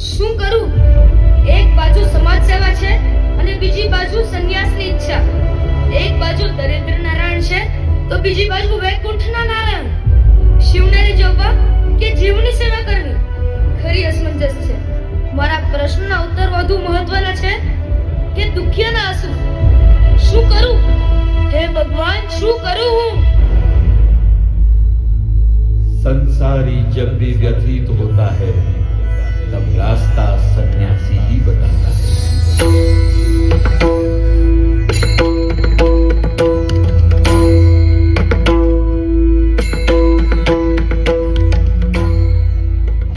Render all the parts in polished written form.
શું કરું? એક બાજુ સમાજ સેવા છે અને બીજી બાજુ સંન્યાસની ઈચ્છા. એક બાજુ દરિદ્ર નારાયણ છે તો બીજી બાજુ વૈકુંઠના નારાયણ. શિવને જોવા કે જીવની સેવા કરવી, ખરી અસમંજસ છે. મારા પ્રશ્નના ઉત્તર વધુ મહત્વના છે કે દુખિયાના આંસુ. શું કરું? હે ભગવાન, શું કરું હું? संसारी जब भी व्यथित होता है तब रास्ता सन्यासी ही बताता है।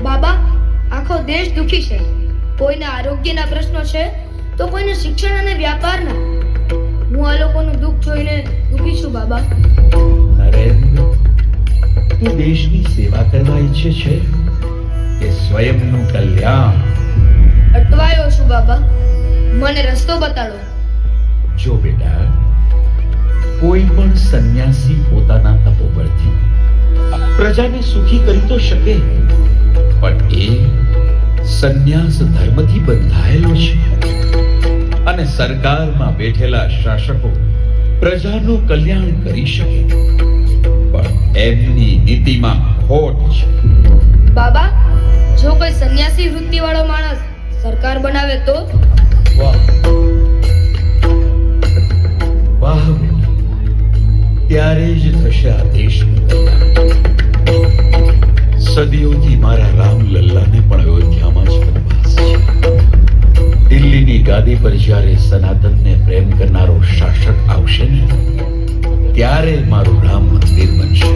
બાબા, આખો દેશ દુખી છે. કોઈને આરોગ્યના પ્રશ્નો છે તો કોઈને શિક્ષણ અને વ્યાપારના. હું આ લોકોનું દુઃખ જોઈને દુખી છું બાબા. નરેન્દ્ર, તું દેશની સેવા કરવા ઈચ્છે છે કે સ્વયંનું કલ્યાણ? અટવાયો છું બાબા, મને રસ્તો બતાડો. જો બેટા, કોઈ પણ સંન્યાસી પોતાના તપોબળથી પ્રજાને સુખી કરી તો શકે, પણ એ સંન્યાસ ધર્મથી બંધાયેલો છે અને સરકારમાં બેઠેલા શાસકો પ્રજાનું કલ્યાણ કરી શકે, પણ એમની નીતિમાં ખોટ છે. બાબા, જો કોઈ સંન્યાસી વૃત્તિવાળો માણસ સરકાર બનાવે તો? વાહ વાહ બેટા, ત્યારે જ થશે આ દેશનું કલ્યાણ. સદીઓથી મારા રામલલ્લાને પણ અયોધ્યામાં જ વનવાસ છે. દિલ્હીની ગાદી પર જ્યારે સનાતનને પ્રેમ કરનારો શાસક આવશે ને, ત્યારે મારું રામ મંદિર બનશે.